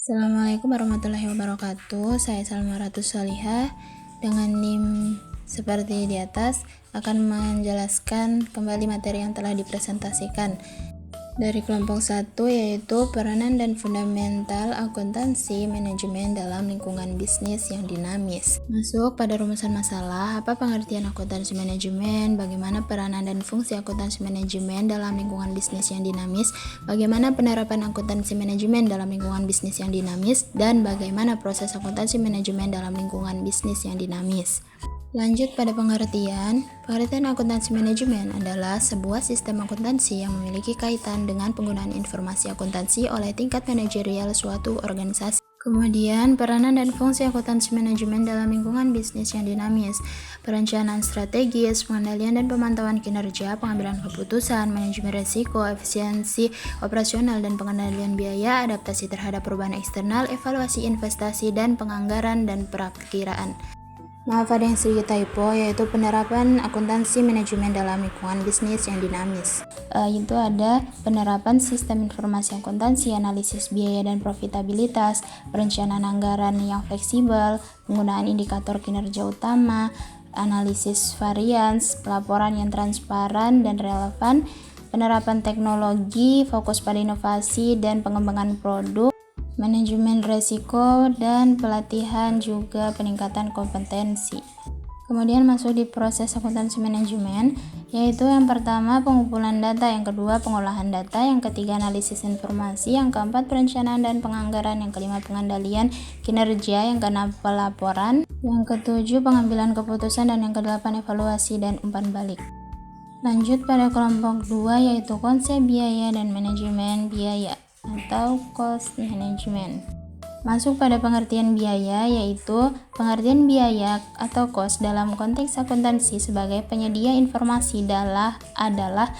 Assalamualaikum warahmatullahi wabarakatuh. Saya Salma Ratu Solihah dengan NIM seperti di atas akan menjelaskan kembali materi yang telah dipresentasikan dari kelompok 1, yaitu peranan dan fundamental akuntansi manajemen dalam lingkungan bisnis yang dinamis. Masuk pada rumusan masalah, apa pengertian akuntansi manajemen, bagaimana peranan dan fungsi akuntansi manajemen dalam lingkungan bisnis yang dinamis, bagaimana penerapan akuntansi manajemen dalam lingkungan bisnis yang dinamis, dan bagaimana proses akuntansi manajemen dalam lingkungan bisnis yang dinamis. Lanjut pada pengertian akuntansi manajemen adalah sebuah sistem akuntansi yang memiliki kaitan dengan penggunaan informasi akuntansi oleh tingkat manajerial suatu organisasi. Kemudian, peranan dan fungsi akuntansi manajemen dalam lingkungan bisnis yang dinamis, perencanaan strategis, pengendalian dan pemantauan kinerja, pengambilan keputusan, manajemen risiko, efisiensi operasional dan pengendalian biaya, adaptasi terhadap perubahan eksternal, evaluasi investasi dan penganggaran dan perakiraan. Maaf ada yang sedikit typo, yaitu penerapan akuntansi manajemen dalam lingkungan bisnis yang dinamis. Itu ada penerapan sistem informasi akuntansi, analisis biaya dan profitabilitas, perencanaan anggaran yang fleksibel, penggunaan indikator kinerja utama, analisis varians, pelaporan yang transparan dan relevan, penerapan teknologi, fokus pada inovasi dan pengembangan produk, manajemen risiko, dan pelatihan juga peningkatan kompetensi. Kemudian masuk di proses akuntansi manajemen, yaitu yang pertama pengumpulan data, yang kedua pengolahan data, yang ketiga analisis informasi, yang keempat perencanaan dan penganggaran, yang kelima pengendalian kinerja, yang keenam pelaporan, yang ketujuh pengambilan keputusan, dan yang kedelapan evaluasi dan umpan balik. Lanjut pada kelompok 2, yaitu konsep biaya dan manajemen biaya atau cost management. Masuk pada pengertian biaya, yaitu pengertian biaya atau cost dalam konteks akuntansi sebagai penyedia informasi adalah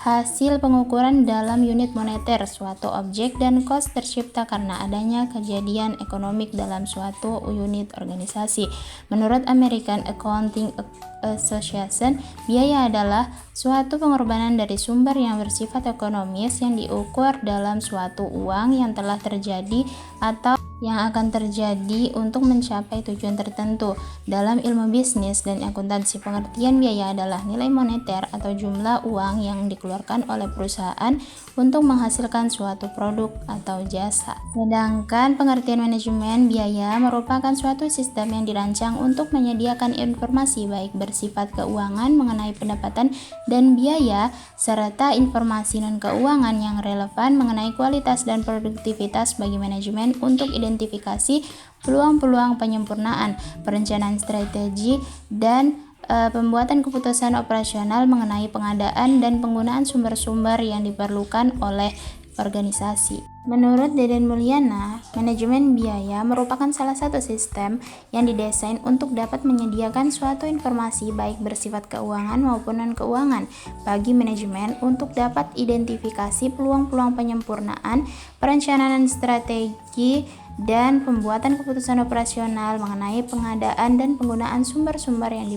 hasil pengukuran dalam unit moneter suatu objek, dan cost tercipta karena adanya kejadian ekonomik dalam suatu unit organisasi. Menurut American Accounting Association, biaya adalah suatu pengorbanan dari sumber yang bersifat ekonomis yang diukur dalam suatu uang yang telah terjadi atau yang akan terjadi untuk mencapai tujuan tertentu. Dalam ilmu bisnis dan akuntansi, pengertian biaya adalah nilai moneter atau jumlah uang yang dikeluarkan oleh perusahaan untuk menghasilkan suatu produk atau jasa. Sedangkan pengertian manajemen biaya merupakan suatu sistem yang dirancang untuk menyediakan informasi baik bersifat keuangan mengenai pendapatan dan biaya, serta informasi non-keuangan yang relevan mengenai kualitas dan produktivitas bagi manajemen untuk identifikasi peluang-peluang penyempurnaan, perencanaan strategi, dan pembuatan keputusan operasional mengenai pengadaan dan penggunaan sumber-sumber yang diperlukan oleh organisasi. Menurut Deden Mulyana, manajemen biaya merupakan salah satu sistem yang didesain untuk dapat menyediakan suatu informasi baik bersifat keuangan maupun non-keuangan bagi manajemen untuk dapat identifikasi peluang-peluang penyempurnaan, perencanaan strategi, dan pembuatan keputusan operasional mengenai pengadaan dan penggunaan sumber-sumber yang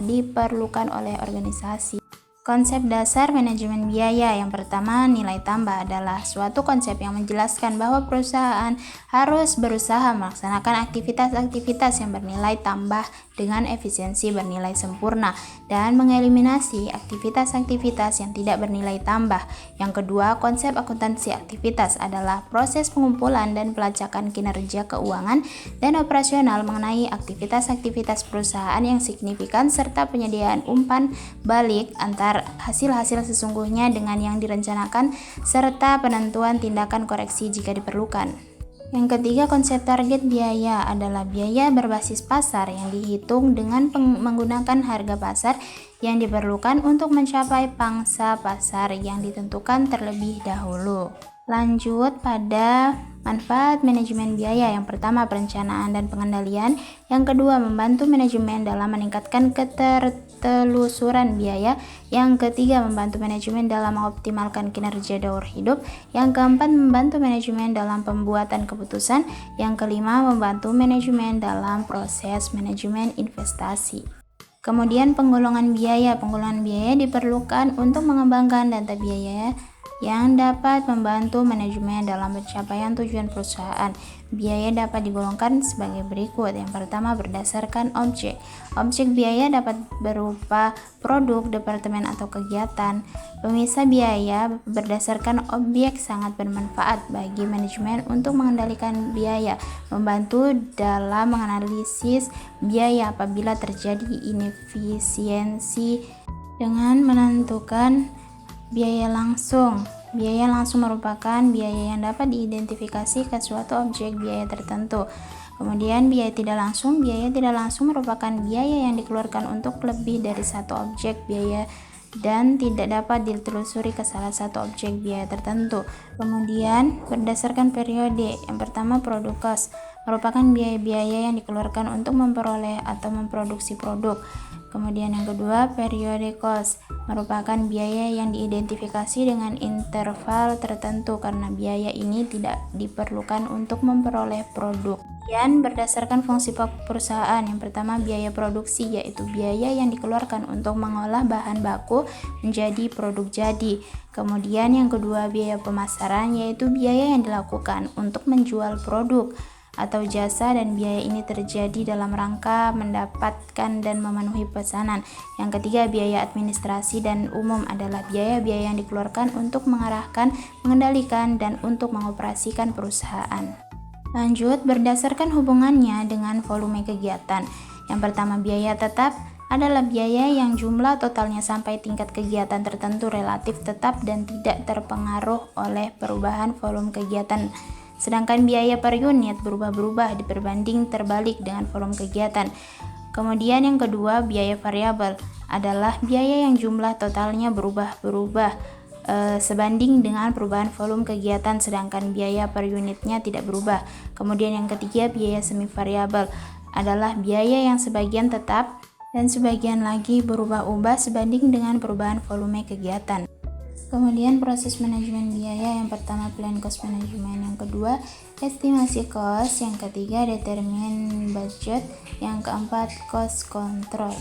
diperlukan oleh organisasi. Konsep dasar manajemen biaya yang pertama, nilai tambah, adalah suatu konsep yang menjelaskan bahwa perusahaan harus berusaha melaksanakan aktivitas-aktivitas yang bernilai tambah dengan efisiensi bernilai sempurna dan mengeliminasi aktivitas-aktivitas yang tidak bernilai tambah. Yang kedua, konsep akuntansi aktivitas adalah proses pengumpulan dan pelacakan kinerja keuangan dan operasional mengenai aktivitas-aktivitas perusahaan yang signifikan serta penyediaan umpan balik antar hasil-hasil sesungguhnya dengan yang direncanakan serta penentuan tindakan koreksi jika diperlukan. Yang ketiga, konsep target biaya adalah biaya berbasis pasar yang dihitung dengan menggunakan harga pasar yang diperlukan untuk mencapai pangsa pasar yang ditentukan terlebih dahulu. Lanjut pada manfaat manajemen biaya. Yang pertama, perencanaan dan pengendalian. Yang kedua, membantu manajemen dalam meningkatkan ketertelusuran biaya. Yang ketiga, membantu manajemen dalam mengoptimalkan kinerja daur hidup. Yang keempat, membantu manajemen dalam pembuatan keputusan. Yang kelima, membantu manajemen dalam proses manajemen investasi. Kemudian penggolongan biaya. Penggolongan biaya diperlukan untuk mengembangkan data biaya yang dapat membantu manajemen dalam pencapaian tujuan perusahaan. Biaya dapat digolongkan sebagai berikut. Yang pertama, berdasarkan objek. Objek biaya dapat berupa produk, departemen, atau kegiatan. Pemisah biaya berdasarkan objek sangat bermanfaat bagi manajemen untuk mengendalikan biaya, membantu dalam menganalisis biaya apabila terjadi inefisiensi dengan menentukan biaya langsung. Biaya langsung merupakan biaya yang dapat diidentifikasi ke suatu objek biaya tertentu. Kemudian biaya tidak langsung merupakan biaya yang dikeluarkan untuk lebih dari satu objek biaya dan tidak dapat ditelusuri ke salah satu objek biaya tertentu. Kemudian berdasarkan periode. Yang pertama, produk cost merupakan biaya-biaya yang dikeluarkan untuk memperoleh atau memproduksi produk. Kemudian yang kedua, periode cost merupakan biaya yang diidentifikasi dengan interval tertentu karena biaya ini tidak diperlukan untuk memperoleh produk. Kemudian berdasarkan fungsi perusahaan, yang pertama biaya produksi, yaitu biaya yang dikeluarkan untuk mengolah bahan baku menjadi produk jadi. Kemudian yang kedua, biaya pemasaran, yaitu biaya yang dilakukan untuk menjual produk atau jasa, dan biaya ini terjadi dalam rangka mendapatkan dan memenuhi pesanan. Yang ketiga, biaya administrasi dan umum adalah biaya-biaya yang dikeluarkan untuk mengarahkan, mengendalikan, dan untuk mengoperasikan perusahaan. Lanjut, berdasarkan hubungannya dengan volume kegiatan. Yang pertama, biaya tetap adalah biaya yang jumlah totalnya sampai tingkat kegiatan tertentu relatif tetap dan tidak terpengaruh oleh perubahan volume kegiatan. Sedangkan biaya per unit berubah-berubah berbanding terbalik dengan volume kegiatan. Kemudian yang kedua, biaya variabel adalah biaya yang jumlah totalnya berubah-berubah sebanding dengan perubahan volume kegiatan, sedangkan biaya per unitnya tidak berubah. Kemudian yang ketiga, biaya semi variabel adalah biaya yang sebagian tetap dan sebagian lagi berubah-ubah sebanding dengan perubahan volume kegiatan. Kemudian proses manajemen biaya, yang pertama plan cost management, yang kedua estimasi cost, yang ketiga determine budget, yang keempat cost control.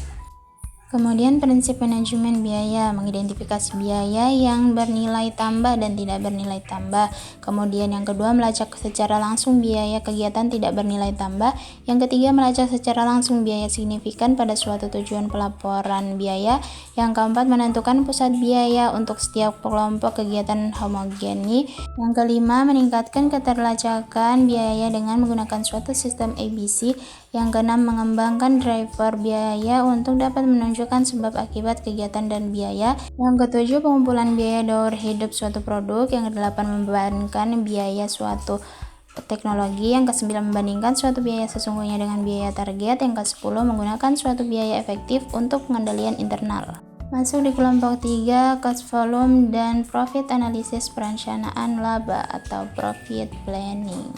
Kemudian prinsip manajemen biaya, mengidentifikasi biaya yang bernilai tambah dan tidak bernilai tambah. Kemudian yang kedua, melacak secara langsung biaya kegiatan tidak bernilai tambah. Yang ketiga, melacak secara langsung biaya signifikan pada suatu tujuan pelaporan biaya. Yang keempat, menentukan pusat biaya untuk setiap kelompok kegiatan homogeni. Yang kelima, meningkatkan keterlacakan biaya dengan menggunakan suatu sistem ABC. Yang keenam, mengembangkan driver biaya untuk dapat menunjukkan sebab akibat kegiatan dan biaya. Yang ketujuh, pengumpulan biaya daur hidup suatu produk. Yang kedelapan, membandingkan biaya suatu teknologi. Yang kesembilan, membandingkan suatu biaya sesungguhnya dengan biaya target. Yang kesepuluh, menggunakan suatu biaya efektif untuk pengendalian internal. Masuk di kelompok 3, cost volume dan profit analysis, perencanaan laba atau profit planning.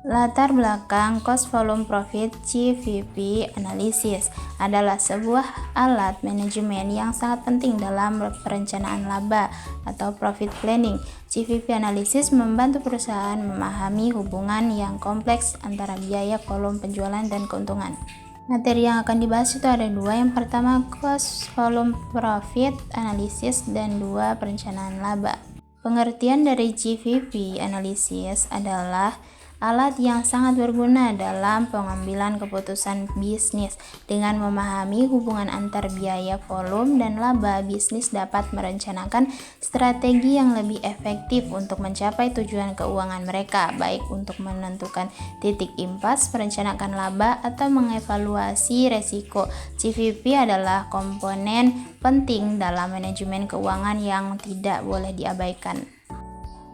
Latar belakang cost volume profit CVP analysis adalah sebuah alat manajemen yang sangat penting dalam perencanaan laba atau profit planning. CVP analysis membantu perusahaan memahami hubungan yang kompleks antara biaya, volume penjualan, dan keuntungan. Materi yang akan dibahas itu ada dua. Yang pertama, cost volume profit analysis, dan dua, perencanaan laba. Pengertian dari CVP analysis adalah alat yang sangat berguna dalam pengambilan keputusan bisnis. Dengan memahami hubungan antar biaya, volume, dan laba, bisnis dapat merencanakan strategi yang lebih efektif untuk mencapai tujuan keuangan mereka, baik untuk menentukan titik impas, merencanakan laba, atau mengevaluasi resiko. CVP adalah komponen penting dalam manajemen keuangan yang tidak boleh diabaikan.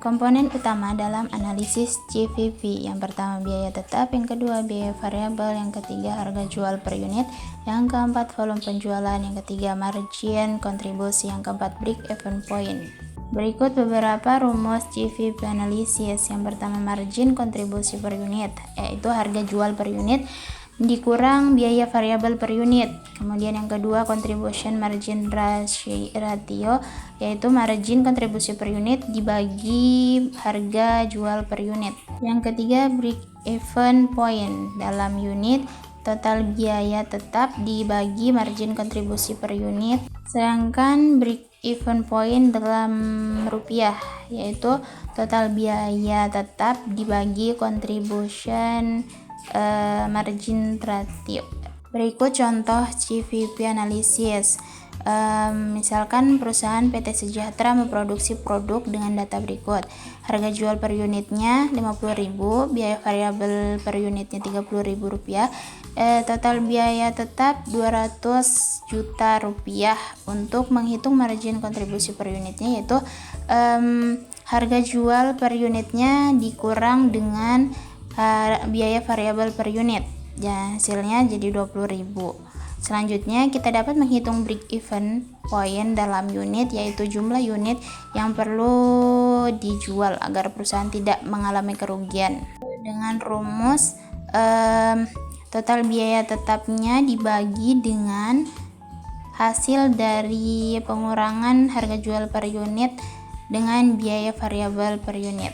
Komponen utama dalam analisis CVP, yang pertama biaya tetap, yang kedua biaya variabel, yang ketiga harga jual per unit, yang keempat volume penjualan, yang ketiga margin kontribusi, yang keempat break even point. Berikut beberapa rumus CVP analisis. Yang pertama, margin kontribusi per unit, yaitu harga jual per unit dikurang biaya variabel per unit. Kemudian yang kedua, contribution margin ratio, yaitu margin kontribusi per unit dibagi harga jual per unit. Yang ketiga, break even point dalam unit, total biaya tetap dibagi margin kontribusi per unit. Sedangkan break even point dalam rupiah, yaitu total biaya tetap dibagi contribution margin ratio. Berikut contoh CVP analisis. Misalkan perusahaan PT Sejahtera memproduksi produk dengan data berikut. Harga jual per unitnya 50.000, biaya variabel per unitnya Rp30.000, total biaya tetap 200 juta rupiah. Untuk menghitung margin kontribusi per unitnya, yaitu harga jual per unitnya dikurang dengan biaya variabel per unit, ya, hasilnya jadi 20.000. Selanjutnya kita dapat menghitung break even point dalam unit, yaitu jumlah unit yang perlu dijual agar perusahaan tidak mengalami kerugian. Dengan rumus total biaya tetapnya dibagi dengan hasil dari pengurangan harga jual per unit dengan biaya variabel per unit.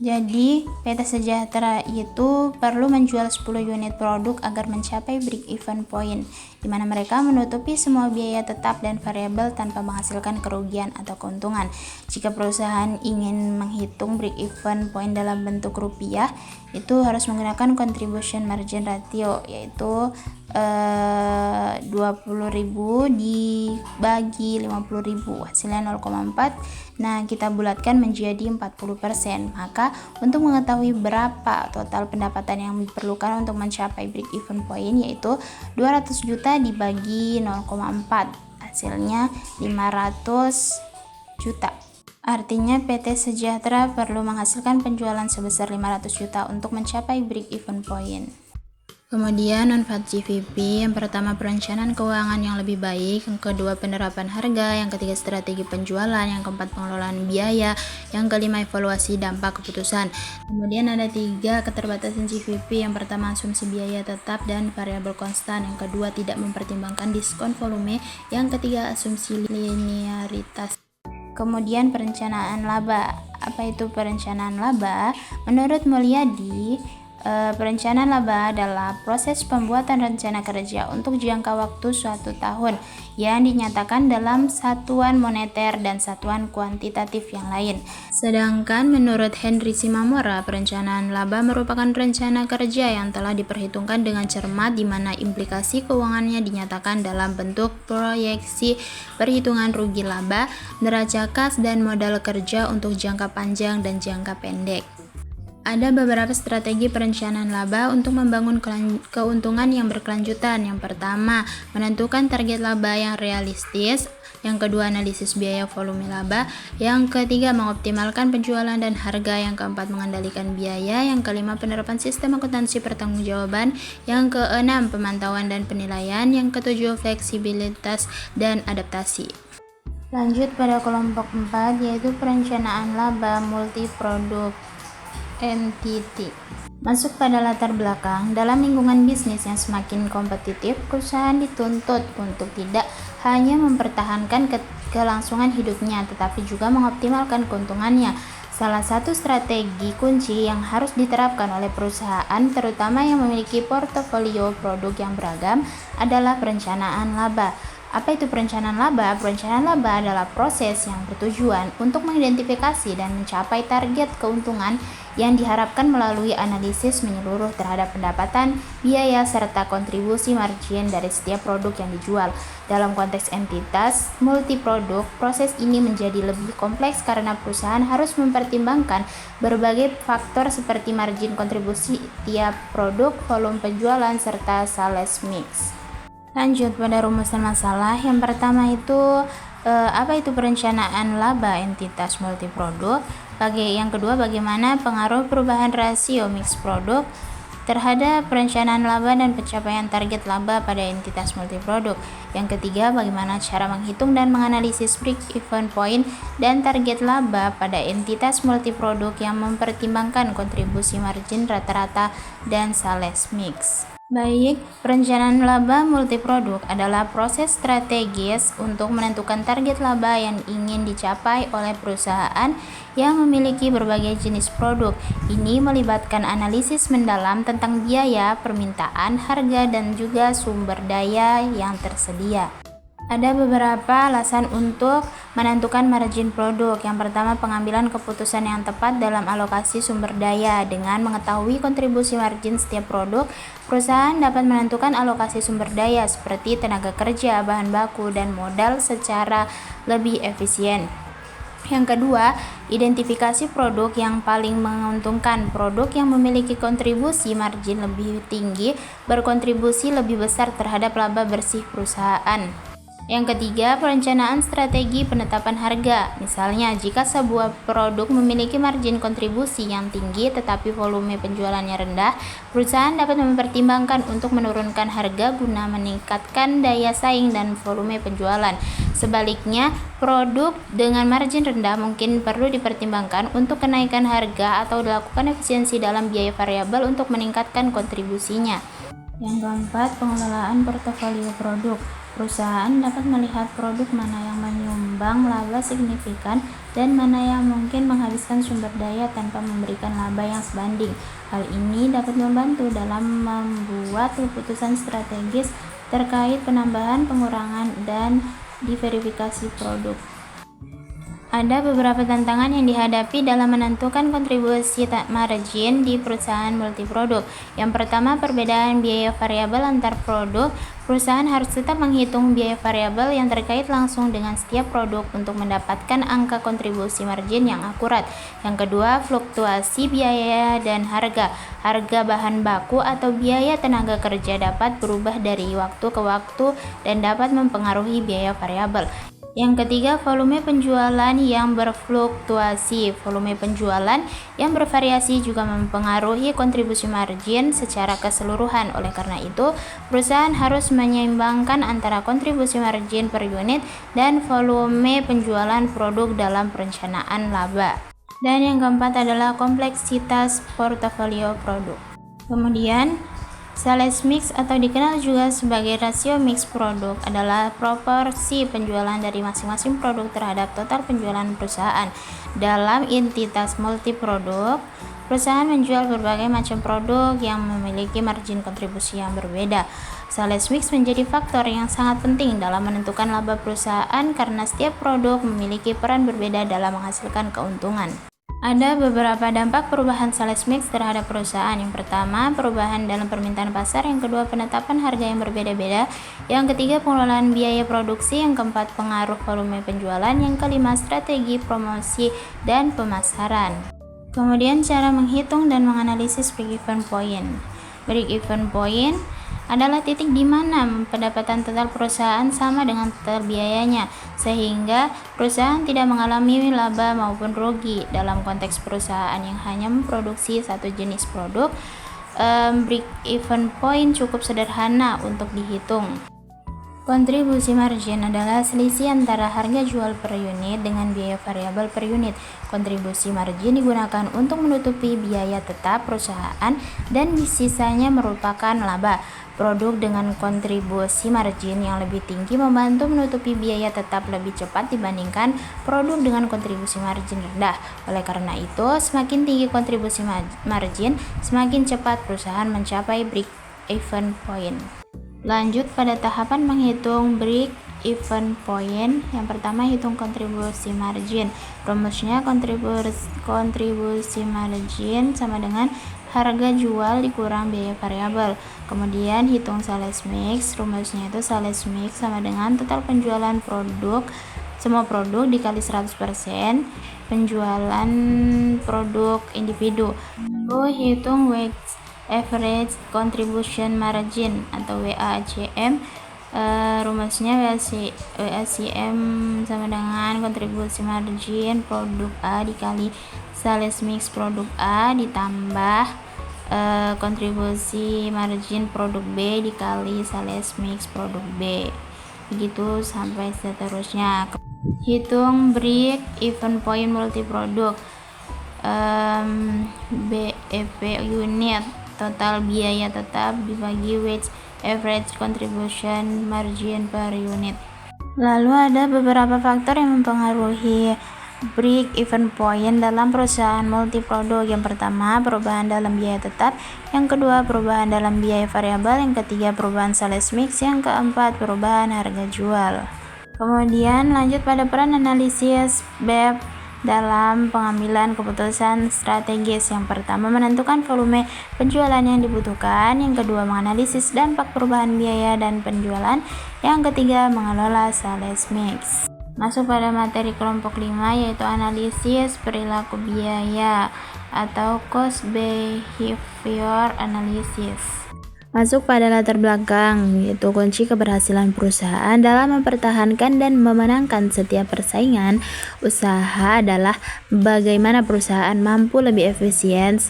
Jadi, PT Sejahtera itu perlu menjual 10 unit produk agar mencapai break even point, di mana mereka menutupi semua biaya tetap dan variabel tanpa menghasilkan kerugian atau keuntungan. Jika perusahaan ingin menghitung break even point dalam bentuk rupiah, itu harus menggunakan contribution margin ratio, yaitu 20.000 dibagi 50.000, hasilnya 0,4. Nah, kita bulatkan menjadi 40%. Maka untuk mengetahui berapa total pendapatan yang diperlukan untuk mencapai break even point, yaitu 200 juta dibagi 0,4, hasilnya 500 juta. Artinya PT Sejahtera perlu menghasilkan penjualan sebesar 500 juta untuk mencapai break even point. Kemudian manfaat GVP, yang pertama perencanaan keuangan yang lebih baik, yang kedua penerapan harga, yang ketiga strategi penjualan, yang keempat pengelolaan biaya, yang kelima evaluasi dampak keputusan. Kemudian ada 3 keterbatasan GVP, yang pertama asumsi biaya tetap dan variabel konstan, yang kedua tidak mempertimbangkan diskon volume, yang ketiga asumsi linearitas. Kemudian perencanaan laba. Apa itu perencanaan laba? Menurut Mulyadi, perencanaan laba adalah proses pembuatan rencana kerja untuk jangka waktu suatu tahun yang dinyatakan dalam satuan moneter dan satuan kuantitatif yang lain. Sedangkan menurut Henry Simamora, perencanaan laba merupakan rencana kerja yang telah diperhitungkan dengan cermat, di mana implikasi keuangannya dinyatakan dalam bentuk proyeksi perhitungan rugi laba, neraca kas, dan modal kerja untuk jangka panjang dan jangka pendek. Ada beberapa strategi perencanaan laba untuk membangun keuntungan yang berkelanjutan. Yang pertama, menentukan target laba yang realistis. Yang kedua, analisis biaya volume laba. Yang ketiga, mengoptimalkan penjualan dan harga. Yang keempat, mengendalikan biaya. Yang kelima, penerapan sistem akuntansi pertanggungjawaban. Yang keenam, pemantauan dan penilaian. Yang ketujuh, fleksibilitas dan adaptasi. Lanjut pada kelompok 4, yaitu perencanaan laba multiproduk entity. Masuk pada latar belakang, dalam lingkungan bisnis yang semakin kompetitif, perusahaan dituntut untuk tidak hanya mempertahankan kelangsungan hidupnya, tetapi juga mengoptimalkan keuntungannya. Salah satu strategi kunci yang harus diterapkan oleh perusahaan, terutama yang memiliki portofolio produk yang beragam, adalah perencanaan laba. Apa itu perencanaan laba? Perencanaan laba adalah proses yang bertujuan untuk mengidentifikasi dan mencapai target keuntungan yang diharapkan melalui analisis menyeluruh terhadap pendapatan, biaya, serta kontribusi margin dari setiap produk yang dijual. Dalam konteks entitas multiproduk, proses ini menjadi lebih kompleks karena perusahaan harus mempertimbangkan berbagai faktor seperti margin kontribusi tiap produk, volume penjualan, serta sales mix. Lanjut pada rumusan masalah. Yang pertama itu apa itu perencanaan laba entitas multiproduk? Yang kedua, bagaimana pengaruh perubahan rasio mix produk terhadap perencanaan laba dan pencapaian target laba pada entitas multiproduk. Yang ketiga, bagaimana cara menghitung dan menganalisis break even point dan target laba pada entitas multiproduk yang mempertimbangkan kontribusi margin rata-rata dan sales mix. Baik, perencanaan laba multiproduk adalah proses strategis untuk menentukan target laba yang ingin dicapai oleh perusahaan yang memiliki berbagai jenis produk. Ini melibatkan analisis mendalam tentang biaya, permintaan, harga, dan juga sumber daya yang tersedia. Ada beberapa alasan untuk menentukan margin produk. Yang pertama, pengambilan keputusan yang tepat dalam alokasi sumber daya. Dengan mengetahui kontribusi margin setiap produk, perusahaan dapat menentukan alokasi sumber daya seperti tenaga kerja, bahan baku, dan modal secara lebih efisien. Yang kedua, identifikasi produk yang paling menguntungkan. Produk yang memiliki kontribusi margin lebih tinggi berkontribusi lebih besar terhadap laba bersih perusahaan. Yang ketiga, perencanaan strategi penetapan harga. Misalnya, jika sebuah produk memiliki margin kontribusi yang tinggi tetapi volume penjualannya rendah, perusahaan dapat mempertimbangkan untuk menurunkan harga guna meningkatkan daya saing dan volume penjualan. Sebaliknya, produk dengan margin rendah mungkin perlu dipertimbangkan untuk kenaikan harga atau dilakukan efisiensi dalam biaya variabel untuk meningkatkan kontribusinya. Yang keempat, pengelolaan portofolio produk. Perusahaan dapat melihat produk mana yang menyumbang laba signifikan dan mana yang mungkin menghabiskan sumber daya tanpa memberikan laba yang sebanding. Hal ini dapat membantu dalam membuat keputusan strategis terkait penambahan, pengurangan, dan diverifikasi produk. Ada beberapa tantangan yang dihadapi dalam menentukan kontribusi margin di perusahaan multiproduk. Yang pertama, perbedaan biaya variabel antar produk. Perusahaan harus tetap menghitung biaya variabel yang terkait langsung dengan setiap produk untuk mendapatkan angka kontribusi margin yang akurat. Yang kedua, fluktuasi biaya dan harga. Harga bahan baku atau biaya tenaga kerja dapat berubah dari waktu ke waktu dan dapat mempengaruhi biaya variabel. Yang ketiga, volume penjualan yang berfluktuasi. Volume penjualan yang bervariasi juga mempengaruhi kontribusi margin secara keseluruhan. Oleh karena itu, perusahaan harus menyeimbangkan antara kontribusi margin per unit dan volume penjualan produk dalam perencanaan laba. Dan yang keempat adalah kompleksitas portofolio produk. Kemudian, sales mix atau dikenal juga sebagai rasio mix produk adalah proporsi penjualan dari masing-masing produk terhadap total penjualan perusahaan. Dalam entitas multiproduk, perusahaan menjual berbagai macam produk yang memiliki margin kontribusi yang berbeda. Sales mix menjadi faktor yang sangat penting dalam menentukan laba perusahaan karena setiap produk memiliki peran berbeda dalam menghasilkan keuntungan. Ada beberapa dampak perubahan sales mix terhadap perusahaan. Yang pertama, perubahan dalam permintaan pasar. Yang kedua, penetapan harga yang berbeda-beda. Yang ketiga, pengelolaan biaya produksi. Yang keempat, pengaruh volume penjualan. Yang kelima, strategi promosi dan pemasaran. Kemudian, cara menghitung dan menganalisis break-even point. Break-even point adalah titik di mana pendapatan total perusahaan sama dengan total biayanya, sehingga perusahaan tidak mengalami laba maupun rugi. Dalam konteks perusahaan yang hanya memproduksi satu jenis produk, break-even point cukup sederhana untuk dihitung. Kontribusi margin adalah selisih antara harga jual per unit dengan biaya variabel per unit. Kontribusi margin digunakan untuk menutupi biaya tetap perusahaan dan sisanya merupakan laba. Produk dengan kontribusi margin yang lebih tinggi membantu menutupi biaya tetap lebih cepat dibandingkan produk dengan kontribusi margin rendah. Oleh karena itu, semakin tinggi kontribusi margin, semakin cepat perusahaan mencapai break-even point. Lanjut pada tahapan menghitung break-even point. Yang pertama, hitung kontribusi margin. Rumusnya kontribusi margin sama dengan harga jual dikurang biaya variabel. Kemudian hitung sales mix. Rumusnya itu sales mix sama dengan total penjualan produk, semua produk dikali 100% penjualan produk individu. Lalu hitung weighted average contribution margin atau WACM. Rumusnya WACM sama dengan kontribusi margin produk A dikali sales mix produk A ditambah kontribusi margin produk B dikali sales mix produk B, begitu sampai seterusnya. Hitung break even point multiproduk. BEP unit, total biaya tetap dibagi weighted average contribution margin per unit. Lalu ada beberapa faktor yang mempengaruhi break-even point dalam perusahaan multiproduk. Yang pertama, perubahan dalam biaya tetap. Yang kedua, perubahan dalam biaya variabel. Yang ketiga, perubahan sales mix. Yang keempat, perubahan harga jual. Kemudian lanjut pada peran analisis BEP dalam pengambilan keputusan strategis. Yang pertama, menentukan volume penjualan yang dibutuhkan. Yang kedua, menganalisis dampak perubahan biaya dan penjualan. Yang ketiga, mengelola sales mix. Masuk pada materi kelompok 5, yaitu analisis perilaku biaya atau cost behavior analysis. Masuk pada latar belakang, yaitu kunci keberhasilan perusahaan dalam mempertahankan dan memenangkan setiap persaingan usaha adalah bagaimana perusahaan mampu lebih efisien,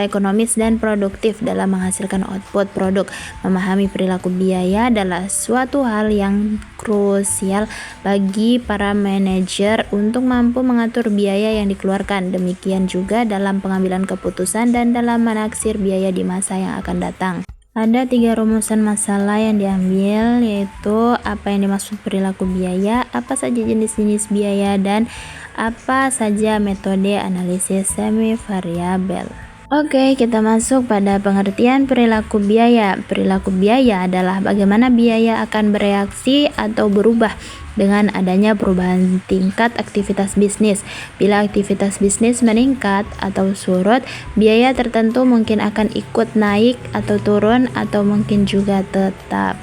ekonomis dan produktif dalam menghasilkan output produk. Memahami perilaku biaya adalah suatu hal yang krusial bagi para manajer untuk mampu mengatur biaya yang dikeluarkan. Demikian juga dalam pengambilan keputusan dan dalam menaksir biaya di masa yang akan datang. Ada 3 rumusan masalah yang diambil, yaitu apa yang dimaksud perilaku biaya, apa saja jenis-jenis biaya, dan apa saja metode analisis semi-variabel. Oke, kita masuk pada pengertian perilaku biaya. Perilaku biaya adalah bagaimana biaya akan bereaksi atau berubah dengan adanya perubahan tingkat aktivitas bisnis. Bila aktivitas bisnis meningkat atau surut, biaya tertentu mungkin akan ikut naik atau turun atau mungkin juga tetap.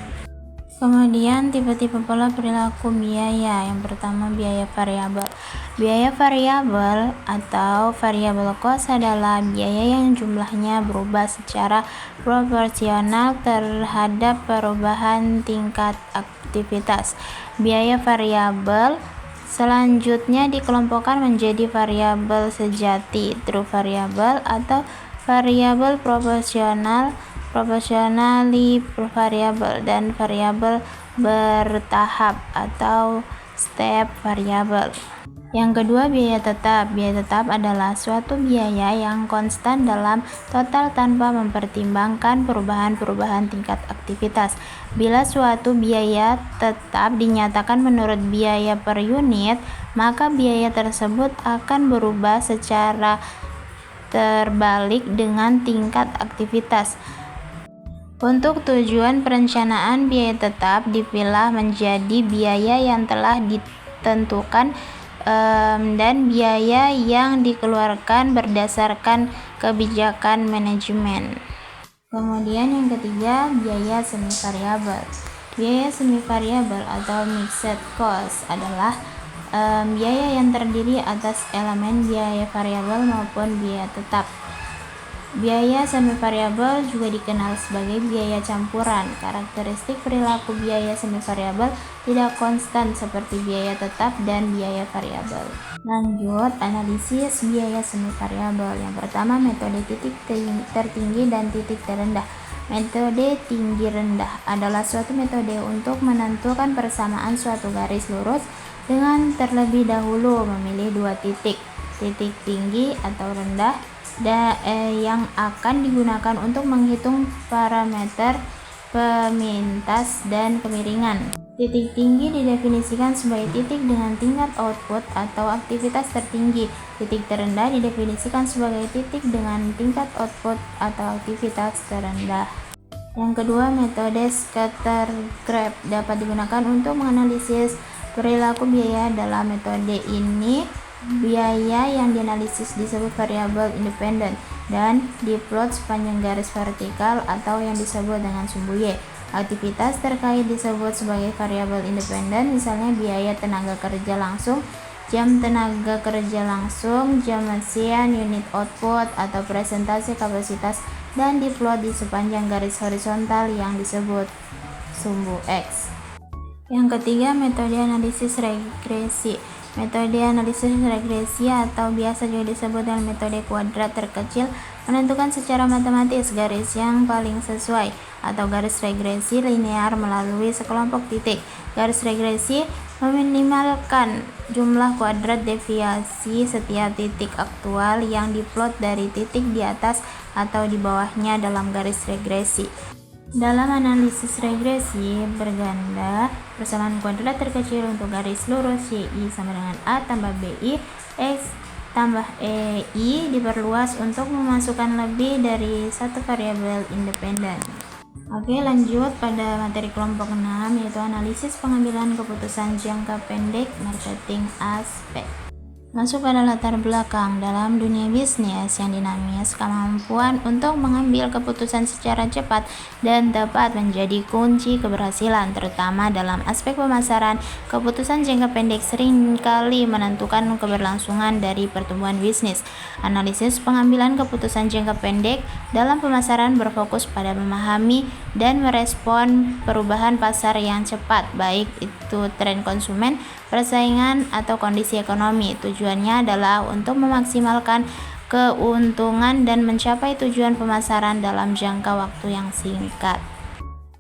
Kemudian tipe-tipe pola perilaku biaya. Yang pertama, biaya variabel. Biaya variabel atau variable cost adalah biaya yang jumlahnya berubah secara proporsional terhadap perubahan tingkat aktivitas. Biaya variabel selanjutnya dikelompokkan menjadi variabel sejati, true variable, atau variabel proportionally variable, dan variabel bertahap atau step variable. Yang kedua, biaya tetap. Biaya tetap adalah suatu biaya yang konstan dalam total tanpa mempertimbangkan perubahan-perubahan tingkat aktivitas. Bila suatu biaya tetap dinyatakan menurut biaya per unit, maka biaya tersebut akan berubah secara terbalik dengan tingkat aktivitas. Untuk tujuan perencanaan, biaya tetap dipilah menjadi biaya yang telah ditentukan dan biaya yang dikeluarkan berdasarkan kebijakan manajemen. Kemudian yang ketiga, biaya semi variabel. Biaya semi variabel atau mixed cost adalah biaya yang terdiri atas elemen biaya variabel maupun biaya tetap. Biaya semi variabel juga dikenal sebagai biaya campuran. Karakteristik perilaku biaya semi variabel tidak konstan seperti biaya tetap dan biaya variabel. Lanjut, analisis biaya semi variabel. Yang pertama, metode titik tertinggi dan titik terendah. Metode tinggi rendah adalah suatu metode untuk menentukan persamaan suatu garis lurus dengan terlebih dahulu memilih 2 titik tinggi atau rendah yang akan digunakan untuk menghitung parameter pemintas dan kemiringan. Titik tinggi didefinisikan sebagai titik dengan tingkat output atau aktivitas tertinggi. Titik terendah didefinisikan sebagai titik dengan tingkat output atau aktivitas terendah. Yang kedua, metode scatter graph dapat digunakan untuk menganalisis perilaku biaya. Dalam metode ini, biaya yang dianalisis disebut variabel independen dan diplot sepanjang garis vertikal atau yang disebut dengan sumbu Y. Aktivitas terkait disebut sebagai variabel independen, misalnya biaya tenaga kerja langsung, jam tenaga kerja langsung, jam mesin, unit output, atau presentasi kapasitas, dan diplot di sepanjang garis horizontal yang disebut sumbu X. Yang ketiga, metode analisis regresi. Metode analisis regresi atau biasa juga disebut dengan metode kuadrat terkecil menentukan secara matematis garis yang paling sesuai atau garis regresi linear melalui sekelompok titik. Garis regresi meminimalkan jumlah kuadrat deviasi setiap titik aktual yang diplot dari titik di atas atau di bawahnya dalam garis regresi. Dalam analisis regresi berganda, persamaan kuadrat terkecil untuk garis lurus YI sama dengan A tambah BI X tambah EI diperluas untuk memasukkan lebih dari satu variabel independen. Oke, lanjut pada materi kelompok 6, yaitu analisis pengambilan keputusan jangka pendek marketing aspek. Masuk pada latar belakang dalam dunia bisnis yang dinamis, kemampuan untuk mengambil keputusan secara cepat dan tepat menjadi kunci keberhasilan, terutama dalam aspek pemasaran. Keputusan jangka pendek seringkali menentukan keberlangsungan dari pertumbuhan bisnis. Analisis pengambilan keputusan jangka pendek dalam pemasaran berfokus pada memahami dan merespon perubahan pasar yang cepat, baik itu tren konsumen, persaingan, atau kondisi ekonomi. Tujuannya adalah untuk memaksimalkan keuntungan dan mencapai tujuan pemasaran dalam jangka waktu yang singkat.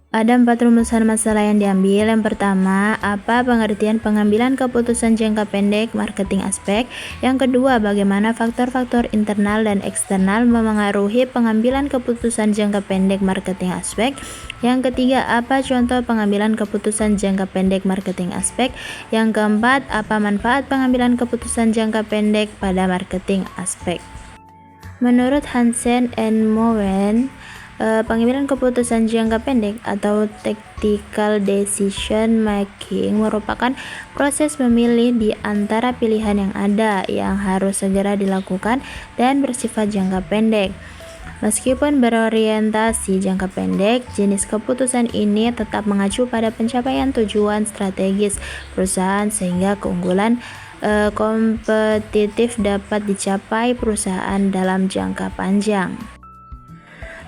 Ada 4 rumusan masalah yang diambil. Yang pertama, apa pengertian pengambilan keputusan jangka pendek marketing aspek? Yang kedua, bagaimana faktor-faktor internal dan eksternal memengaruhi pengambilan keputusan jangka pendek marketing aspek? Yang ketiga, apa contoh pengambilan keputusan jangka pendek marketing aspek? Yang keempat, apa manfaat pengambilan keputusan jangka pendek pada marketing aspek? Menurut Hansen and Moen, pengambilan keputusan jangka pendek atau tactical decision making merupakan proses memilih di antara pilihan yang ada yang harus segera dilakukan dan bersifat jangka pendek. Meskipun berorientasi jangka pendek, jenis keputusan ini tetap mengacu pada pencapaian tujuan strategis perusahaan sehingga keunggulan kompetitif dapat dicapai perusahaan dalam jangka panjang.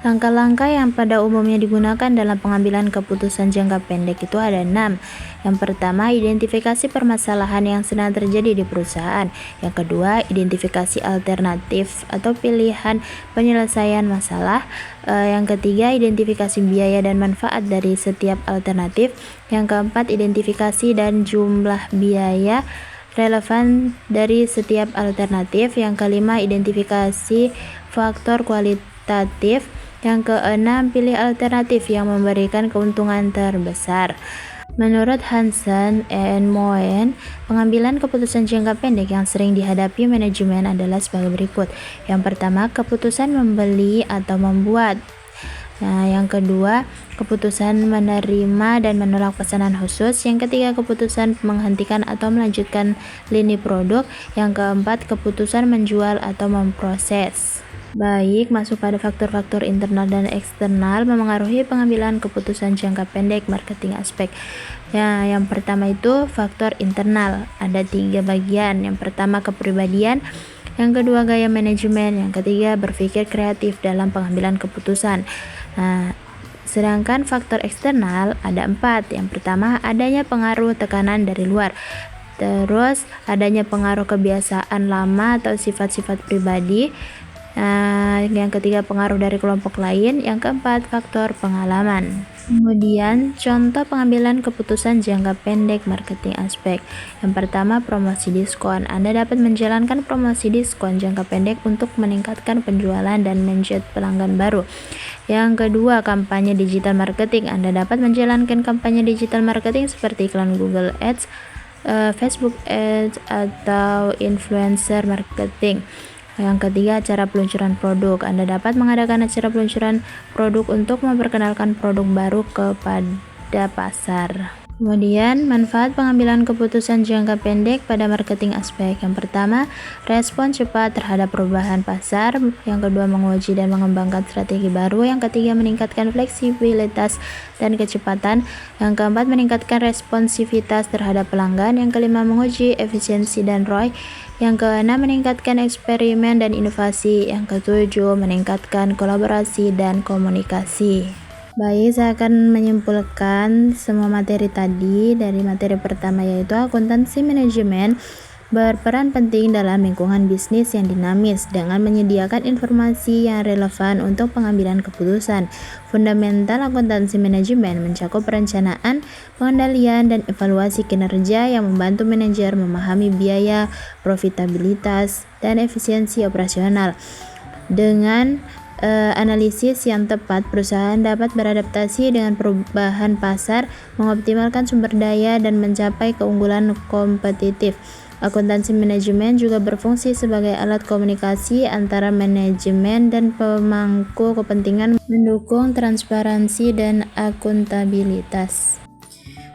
Langkah-langkah yang pada umumnya digunakan dalam pengambilan keputusan jangka pendek itu ada 6. Yang pertama, identifikasi permasalahan yang sedang terjadi di perusahaan. Yang kedua, identifikasi alternatif atau pilihan penyelesaian masalah. Yang ketiga, identifikasi biaya dan manfaat dari setiap alternatif. Yang keempat, identifikasi dan jumlah biaya relevan dari setiap alternatif. Yang kelima, identifikasi faktor kualitatif. Yang keenam, pilih alternatif yang memberikan keuntungan terbesar. Menurut Hansen and Moen, pengambilan keputusan jangka pendek yang sering dihadapi manajemen adalah sebagai berikut. Yang pertama, keputusan membeli atau membuat. Yang kedua, keputusan menerima dan menolak pesanan khusus. Yang ketiga, keputusan menghentikan atau melanjutkan lini produk. Yang keempat, keputusan menjual atau memproses. Baik, masuk pada faktor-faktor internal dan eksternal memengaruhi pengambilan keputusan jangka pendek marketing aspek. Yang pertama itu faktor internal. Ada 3 bagian. Yang pertama, kepribadian. Yang kedua, gaya manajemen. Yang ketiga, berpikir kreatif dalam pengambilan keputusan. Sedangkan faktor eksternal ada 4. Yang pertama, adanya pengaruh tekanan dari luar. Terus, adanya pengaruh kebiasaan lama atau sifat-sifat pribadi. Yang ketiga, pengaruh dari kelompok lain. Yang keempat, faktor pengalaman. Kemudian, contoh pengambilan keputusan jangka pendek marketing aspek. Yang pertama, promosi diskon. Anda dapat menjalankan promosi diskon jangka pendek untuk meningkatkan penjualan dan menjadi pelanggan baru. Yang kedua, kampanye digital marketing. Anda dapat menjalankan kampanye digital marketing seperti iklan Google Ads, Facebook Ads, atau influencer marketing. Yang ketiga, acara peluncuran produk. Anda dapat mengadakan acara peluncuran produk untuk memperkenalkan produk baru kepada pasar. Kemudian, manfaat pengambilan keputusan jangka pendek pada marketing aspek. Yang pertama, respon cepat terhadap perubahan pasar. Yang kedua, menguji dan mengembangkan strategi baru. Yang ketiga, meningkatkan fleksibilitas dan kecepatan. Yang keempat, meningkatkan responsivitas terhadap pelanggan. Yang kelima, menguji efisiensi dan ROI. Yang keenam, meningkatkan eksperimen dan inovasi. Yang ketujuh, meningkatkan kolaborasi dan komunikasi. Baik, saya akan menyimpulkan semua materi tadi. Dari materi pertama yaitu akuntansi manajemen berperan penting dalam lingkungan bisnis yang dinamis dengan menyediakan informasi yang relevan untuk pengambilan keputusan. Fundamental akuntansi manajemen mencakup perencanaan, pengendalian, dan evaluasi kinerja yang membantu manajer memahami biaya, profitabilitas, dan efisiensi operasional. Dengan analisis yang tepat, perusahaan dapat beradaptasi dengan perubahan pasar, mengoptimalkan sumber daya, dan mencapai keunggulan kompetitif. Akuntansi manajemen juga berfungsi sebagai alat komunikasi antara manajemen dan pemangku kepentingan, mendukung transparansi dan akuntabilitas.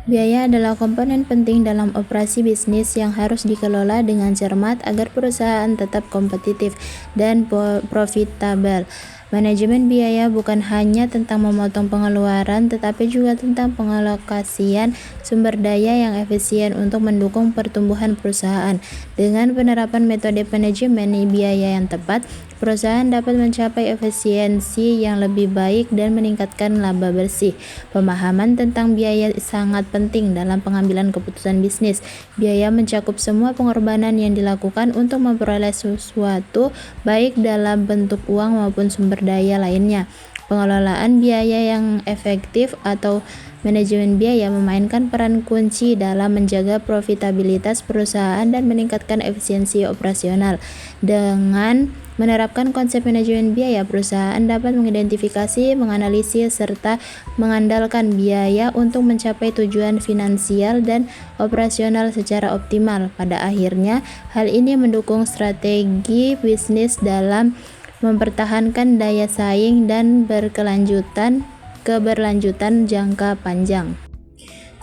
Biaya adalah komponen penting dalam operasi bisnis yang harus dikelola dengan cermat agar perusahaan tetap kompetitif dan profitabel. Manajemen biaya bukan hanya tentang memotong pengeluaran, tetapi juga tentang pengalokasian sumber daya yang efisien untuk mendukung pertumbuhan perusahaan. Dengan penerapan metode manajemen biaya yang tepat, perusahaan dapat mencapai efisiensi yang lebih baik dan meningkatkan laba bersih. Pemahaman tentang biaya sangat penting dalam pengambilan keputusan bisnis. Biaya mencakup semua pengorbanan yang dilakukan untuk memperoleh sesuatu, baik dalam bentuk uang maupun sumber daya lainnya. Pengelolaan biaya yang efektif atau manajemen biaya memainkan peran kunci dalam menjaga profitabilitas perusahaan dan meningkatkan efisiensi operasional. Dengan menerapkan konsep manajemen biaya, perusahaan dapat mengidentifikasi, menganalisis, serta mengandalkan biaya untuk mencapai tujuan finansial dan operasional secara optimal. Pada akhirnya, hal ini mendukung strategi bisnis dalam mempertahankan daya saing dan keberlanjutan jangka panjang.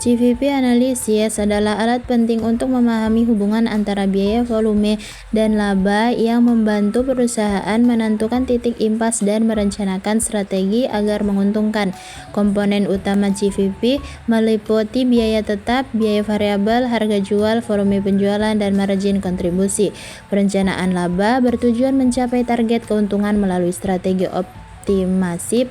GVP analisis adalah alat penting untuk memahami hubungan antara biaya, volume, dan laba yang membantu perusahaan menentukan titik impas dan merencanakan strategi agar menguntungkan. Komponen utama GVP meliputi biaya tetap, biaya variabel, harga jual, volume penjualan, dan margin kontribusi. Perencanaan laba bertujuan mencapai target keuntungan melalui strategi optimasi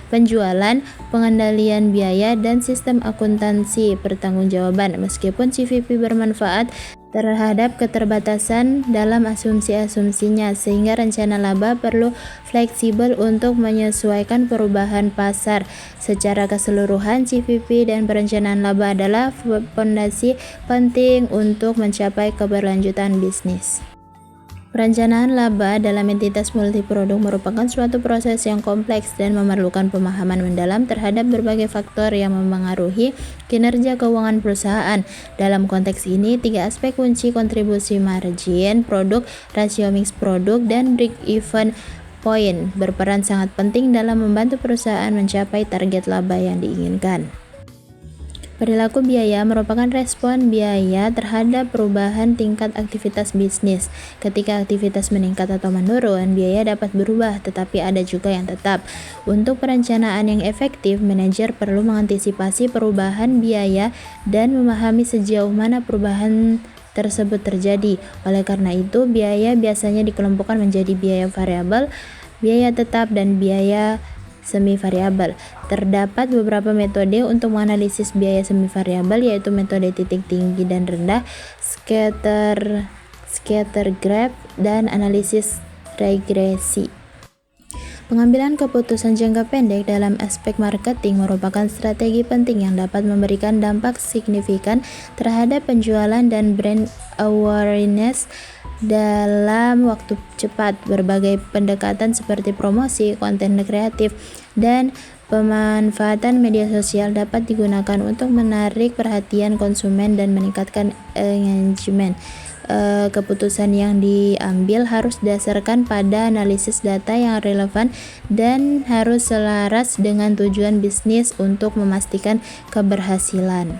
penjualan, pengendalian biaya, dan sistem akuntansi pertanggungjawaban. Meskipun GVP bermanfaat terhadap keterbatasan dalam asumsi-asumsinya, sehingga rencana laba perlu fleksibel untuk menyesuaikan perubahan pasar. Secara keseluruhan, GVP dan perencanaan laba adalah fondasi penting untuk mencapai keberlanjutan bisnis. Perencanaan laba dalam entitas multiproduk merupakan suatu proses yang kompleks dan memerlukan pemahaman mendalam terhadap berbagai faktor yang mempengaruhi kinerja keuangan perusahaan. Dalam konteks ini, 3 aspek kunci: kontribusi margin produk, rasio mix produk, dan break-even point berperan sangat penting dalam membantu perusahaan mencapai target laba yang diinginkan. Perilaku biaya merupakan respon biaya terhadap perubahan tingkat aktivitas bisnis. Ketika aktivitas meningkat atau menurun, biaya dapat berubah, tetapi ada juga yang tetap. Untuk perencanaan yang efektif, manajer perlu mengantisipasi perubahan biaya dan memahami sejauh mana perubahan tersebut terjadi. Oleh karena itu, biaya biasanya dikelompokkan menjadi biaya variabel, biaya tetap, dan biaya semi variabel. Terdapat beberapa metode untuk menganalisis biaya semi variabel, yaitu metode titik tinggi dan rendah, scatter graph, dan analisis regresi. Pengambilan keputusan jangka pendek dalam aspek marketing merupakan strategi penting yang dapat memberikan dampak signifikan terhadap penjualan dan brand awareness dalam waktu cepat. Berbagai pendekatan seperti promosi, konten kreatif, dan pemanfaatan media sosial dapat digunakan untuk menarik perhatian konsumen dan meningkatkan engagement. Keputusan yang diambil harus didasarkan pada analisis data yang relevan dan harus selaras dengan tujuan bisnis untuk memastikan keberhasilan.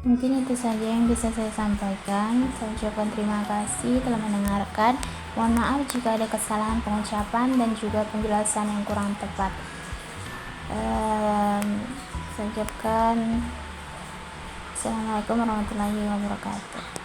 Mungkin itu saja yang bisa saya sampaikan. Saya ucapkan terima kasih telah mendengarkan. Mohon maaf jika ada kesalahan pengucapan dan juga penjelasan yang kurang tepat. Saya ucapkan Assalamualaikum warahmatullahi wabarakatuh.